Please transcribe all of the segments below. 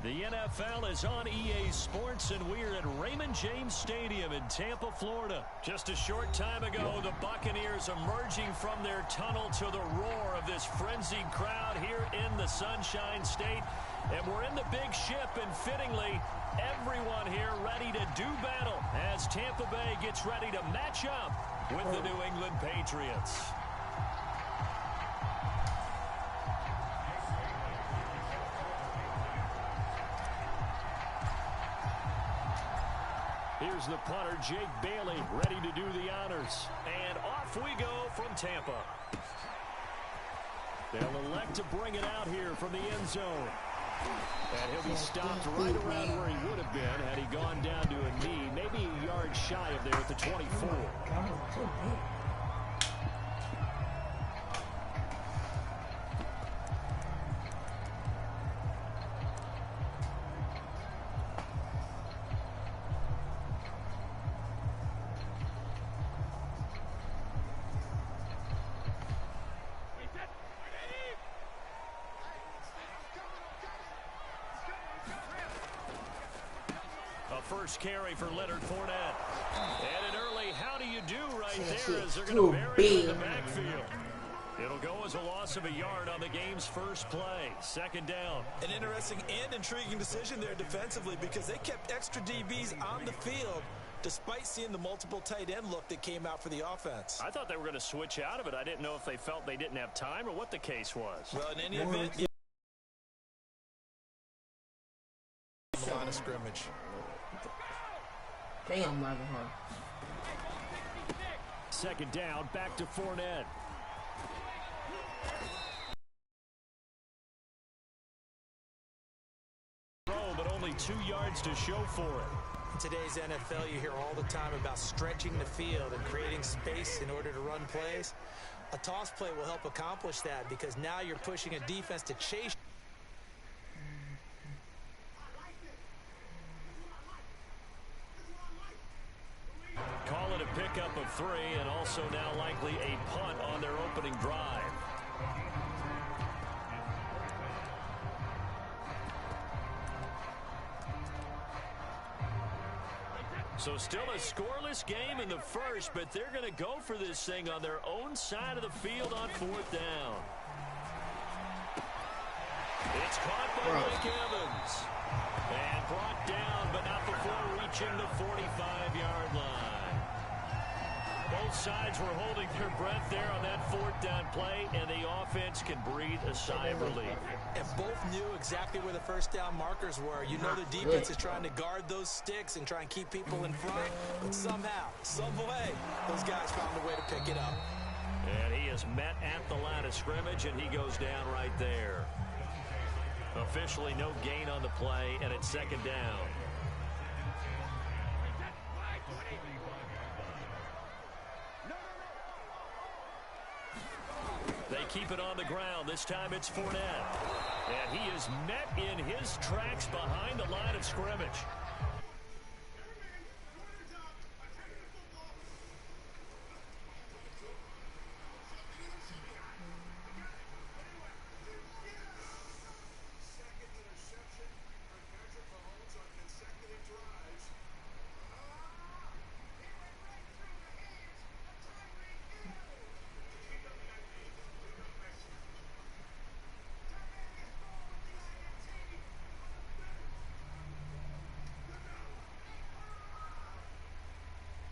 The NFL is on EA Sports, and we're at Raymond James Stadium in Tampa, Florida. Just a short time ago, the Buccaneers emerging from their tunnel to the roar of this frenzied crowd here in the Sunshine State. And we're in the big ship, and fittingly, everyone here ready to do battle as Tampa Bay gets ready to match up with the New England Patriots. Here's the punter, Jake Bailey, ready to do the honors. And off we go from Tampa. They'll elect to bring it out here from the end zone. And he'll be stopped right around where he would have been had he gone down to a knee, maybe a yard shy of there at the 24. First carry for Leonard Fournette. And an early how do you do right there as they're going to bury him in the backfield. It'll go as a loss of a yard on the game's first play. Second down. An interesting and intriguing decision there defensively because they kept extra DBs on the field despite seeing the multiple tight end look that came out for the offense. I thought they were going to switch out of it. I didn't know if they felt they didn't have time or what the case was. Well, in any event, the line of scrimmage. Damn, my God. Second down, back to Fournette. But only 2 yards to show for it. In today's NFL, you hear all the time about stretching the field and creating space in order to run plays. A toss play will help accomplish that because now you're pushing a defense to chase. Call it a pickup of 3 and also now likely a punt on their opening drive. So still a scoreless game in the first, but they're going to go for this thing on their own side of the field on 4th down. It's caught by Mike Evans. And brought down, but not before reaching the 45-yard line. Both sides were holding their breath there on that 4th down play, and the offense can breathe a sigh of relief. And both knew exactly where the first down markers were. You know the defense is trying to guard those sticks and try and keep people in front, but somehow, some way, those guys found a way to pick it up. And he is met at the line of scrimmage, and he goes down right there. Officially no gain on the play, and it's second down. They keep it on the ground. This time it's Fournette. And he is met in his tracks behind the line of scrimmage.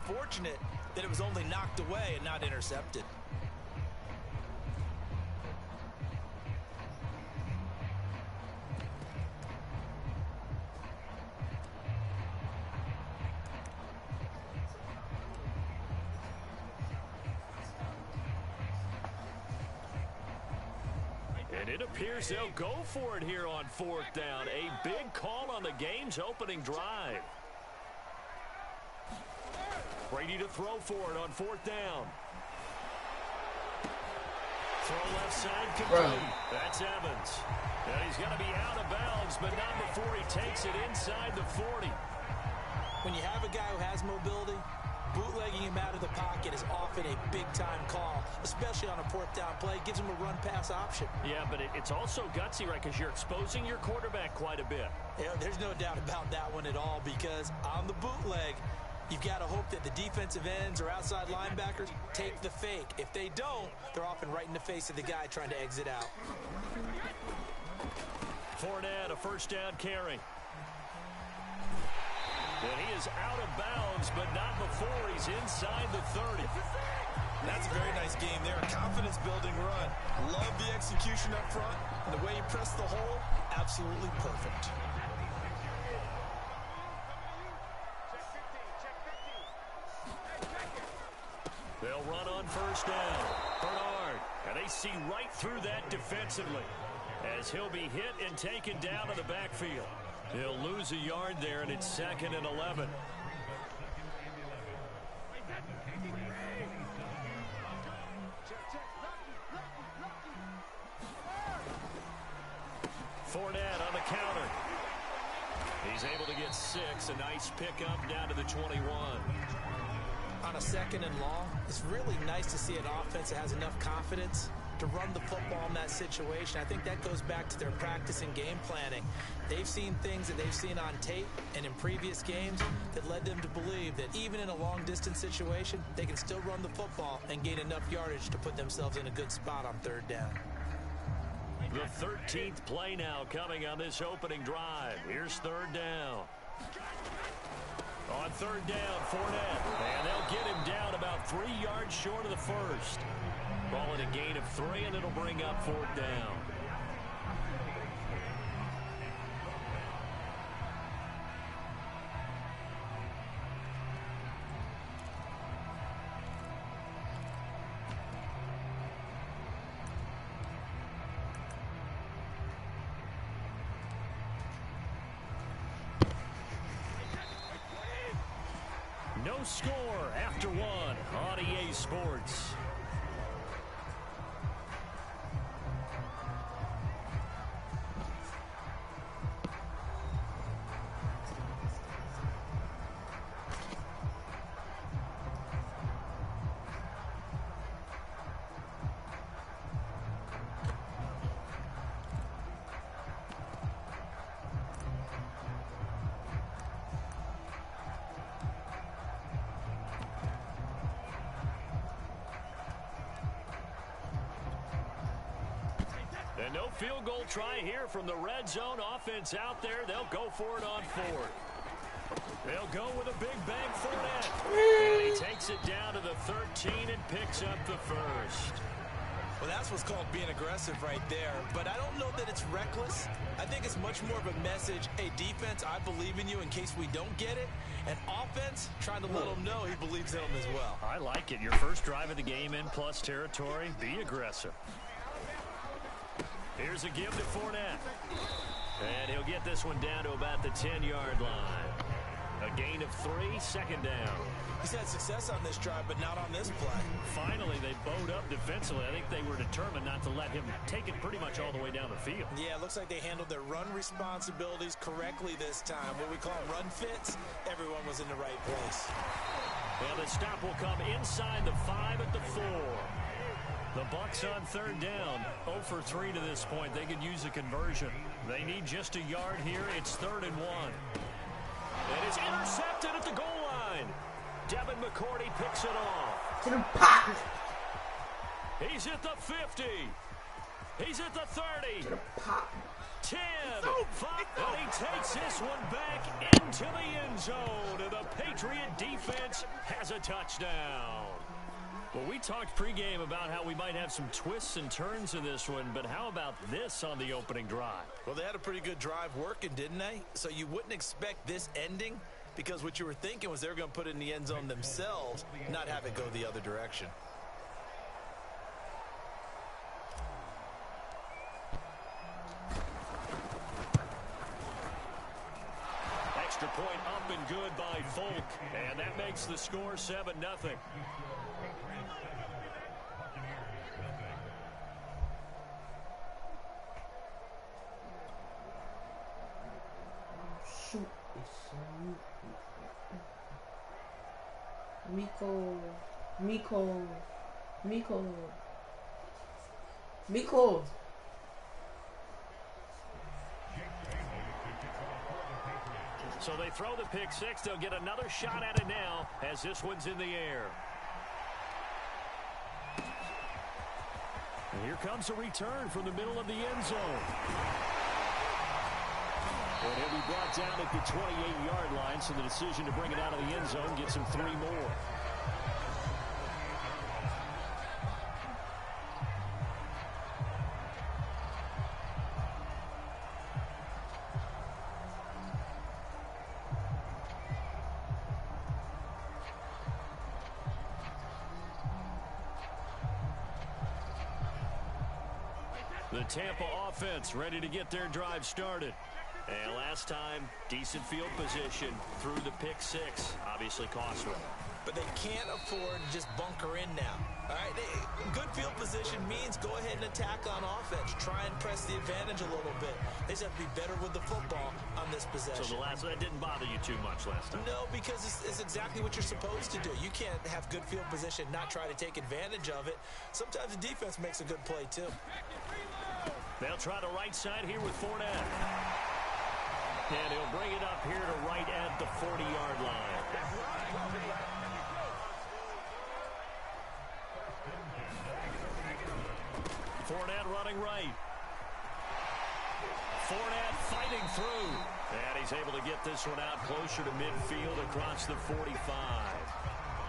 Fortunate that it was only knocked away and not intercepted. And it appears they'll go for it here on 4th down. A big call on the game's opening drive. Brady to throw for it on 4th down. Throw left side complete. That's Evans. And he's going to be out of bounds, but not before he takes it inside the 40. When you have a guy who has mobility, Bootlegging him out of the pocket is often a big-time call, especially on a fourth down play. Gives him a run-pass option. Yeah, but it's also gutsy, right, because you're exposing your quarterback quite a bit. Yeah, there's no doubt about that one at all, because on the bootleg, you've got to hope that the defensive ends or outside linebackers take the fake. If they don't, they're often right in the face of the guy trying to exit out. Fournette, a first down carry. And he is out of bounds, but not before he's inside the 30. That's a very nice game there. A confidence-building run. Love the execution up front. And the way he pressed the hole, absolutely perfect. They'll run on first down. Bernard. And they see right through that defensively, as he'll be hit and taken down to the backfield. He'll lose a yard there, and it's 2nd and 11. Fournette on the counter. He's able to get 6. A nice pickup down to the 21. On a 2nd and long, it's really nice to see an offense that has enough confidence to run the football in that situation. I think that goes back to their practice and game planning. They've seen things that they've seen on tape and in previous games that led them to believe that even in a long-distance situation, they can still run the football and gain enough yardage to put themselves in a good spot on 3rd down. The 13th play now coming on this opening drive. Here's 3rd down. On 3rd down, Fournette. And they'll get him down about 3 yards short of the first. Ball at a gain of 3, and it'll bring up 4th down. No score after 1 on EA Sports. And no field goal try here from the red zone offense out there. They'll go for it on 4th. They'll go with a big bang Fournette. And he takes it down to the 13 and picks up the first. Well, that's what's called being aggressive right there. But I don't know that it's reckless. I think it's much more of a message. Hey, defense, I believe in you in case we don't get it. And offense, trying to let him know he believes in him as well. I like it. Your first drive of the game in plus territory. Be aggressive. Here's a give to Fournette. And he'll get this one down to about the 10-yard line. A gain of 3, 2nd down. He's had success on this drive, but not on this play. Finally, they bowed up defensively. I think they were determined not to let him take it pretty much all the way down the field. Yeah, it looks like they handled their run responsibilities correctly this time. What we call run fits, everyone was in the right place. Well, the stop will come inside the 5 at the 4. The Bucs on 3rd down, 0 for 3 to this point. They could use a conversion. They need just a yard here. It's 3rd and 1. It is intercepted at the goal line. Devin McCourty picks it off. He's at the 50. He's at the 30. 10. 5. And he takes this one back into the end zone. And the Patriot defense has a touchdown. Well, we talked pregame about how we might have some twists and turns in this one, but how about this on the opening drive? Well, they had a pretty good drive working, didn't they? So you wouldn't expect this ending, because what you were thinking was they were going to put it in the end zone themselves, not have it go the other direction. Extra point up and good by Folk, and that makes the score 7-0. Miko. So they throw the pick six. They'll get another shot at it now as this one's in the air. And here comes a return from the middle of the end zone. And he'll be brought down at the 28-yard line, so the decision to bring it out of the end zone gets him 3 more. The Tampa offense ready to get their drive started. And last time, decent field position through the pick six. Obviously costly. But they can't afford to just bunker in now. All right, good field position means go ahead and attack on offense. Try and press the advantage a little bit. They just have to be better with the football on this possession. So that didn't bother you too much last time? No, because it's exactly what you're supposed to do. You can't have good field position, not try to take advantage of it. Sometimes the defense makes a good play, too. They'll try the right side here with Fournette. And he'll bring it up here to right at the 40-yard line. Fournette running right. Fournette fighting through. And he's able to get this one out closer to midfield across the 45.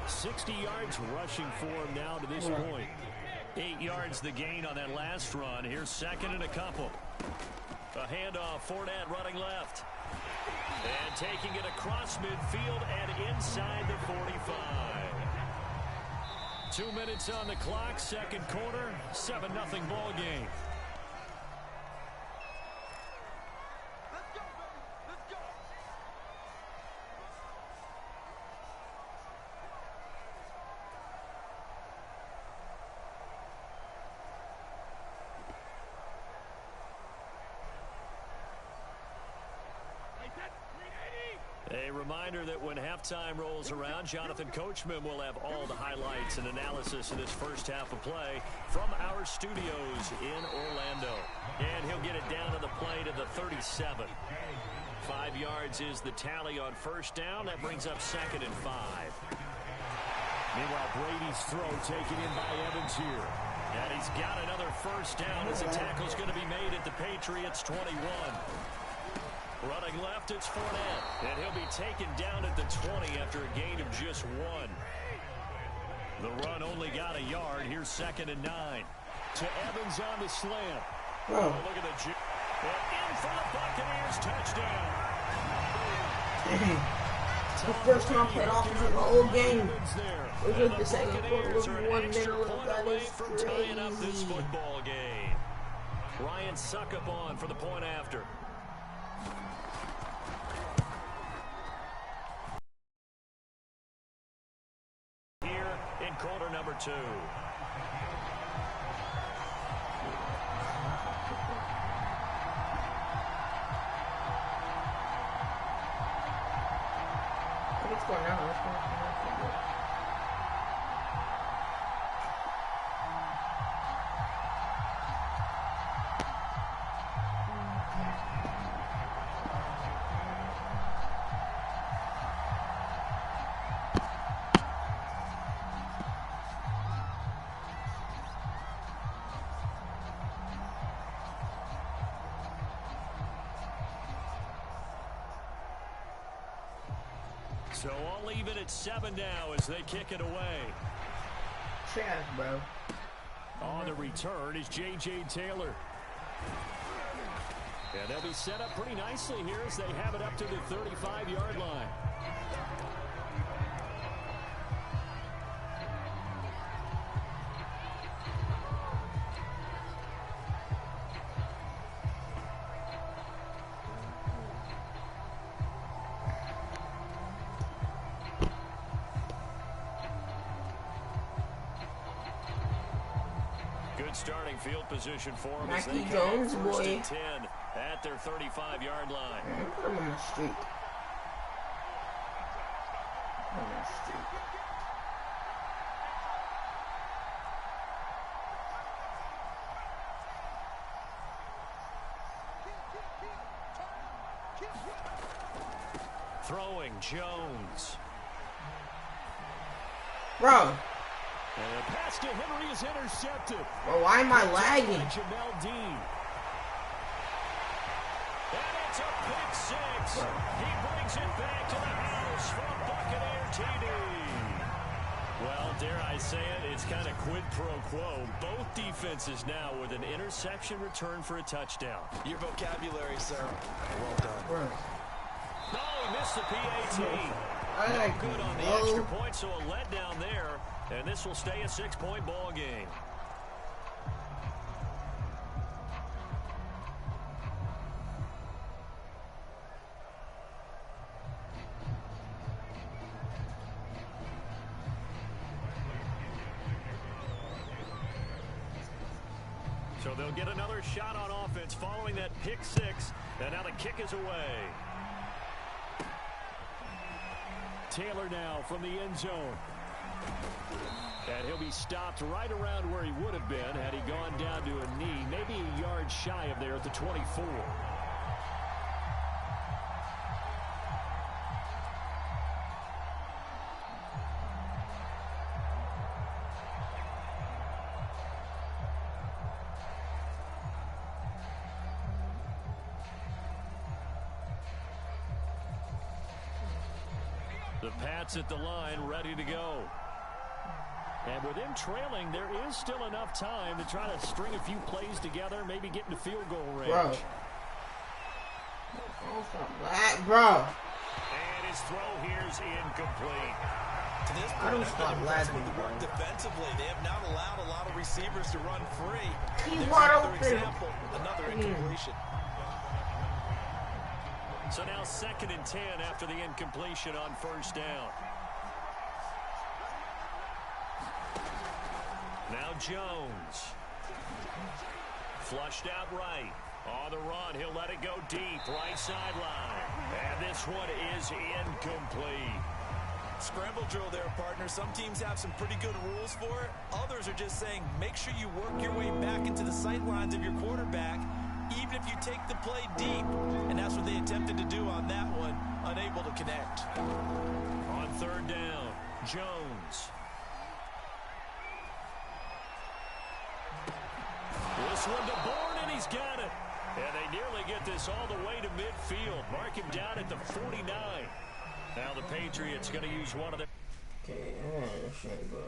60 yards rushing for him now to this point. 8 yards the gain on that last run. Here's second and a couple. A handoff, Fournette running left. And taking it across midfield and inside the 45. 2 minutes on the clock, second quarter, 7-0 ball game. A reminder that when halftime rolls around, Jonathan Coachman will have all the highlights and analysis of this first half of play from our studios in Orlando. And he'll get it down to the play to the 37. 5 yards is the tally on first down. That brings up second and 5. Meanwhile, Brady's throw taken in by Evans here. And he's got another first down as the tackle's going to be made at the Patriots' 21. Running left, it's Fournette. And he'll be taken down at the 20 after a gain of just 1. The run only got a yard. Here's second and 9. To Evans on the slant. Oh, look at the... in for the Buccaneers, touchdown. The first time I played offense in the whole game. It was like the second quarter was 1 minute. That is tying up this football game. Ryan Succop for the point after. Here in quarter number 2. What's going on? What's going on? So all even at 7 now as they kick it away. Trash, bro. On the return is J.J. Taylor. And they'll be set up pretty nicely here as they have it up to the 35-yard line. Good starting field position for them as they Jones, first boy. and 10 at their 35-yard line. Put him on the street. On the street. Throwing Jones. Bro. And the pass to Henry is intercepted. Bro, why am I lagging? Jamel Dean. And it's a pick six. Bro. He brings it back to the house from Buccaneer TD. Well, dare I say it, it's kind of quid pro quo. Both defenses now with an interception return for a touchdown. Your vocabulary, sir. Well done. Bro. No, he missed the PAT. I Good on the extra point, so a letdown there. And this will stay a 6-point ball game. So they'll get another shot on offense following that pick six. And now the kick is away. Taylor now from the end zone. And he'll be stopped right around where he would have been had he gone down to a knee, maybe a yard shy of there at the 24. The Pats at the line, ready to go. And with him trailing, there is still enough time to try to string a few plays together, maybe get into field goal range. Bro. Bro. And his throw here is incomplete. To this I don't point, stop laughing, with the work bro. defensively. They have not allowed a lot of receivers to run free. He's There's wide another open. example, another incompletion. So now 2nd and 10 after the incompletion on first down. Now Jones. Flushed out right. On the run, he'll let it go deep. Right sideline. And this one is incomplete. Scramble drill there, partner. Some teams have some pretty good rules for it. Others are just saying, make sure you work your way back into the sight lines of your quarterback, even if you take the play deep. And that's what they attempted to do on that one, unable to connect. On 3rd down, Jones. This one to Bourne, and he's got it. And they nearly get this all the way to midfield. Mark him down at the 49. Now the Patriots going to use one of their... Okay, shit, bro.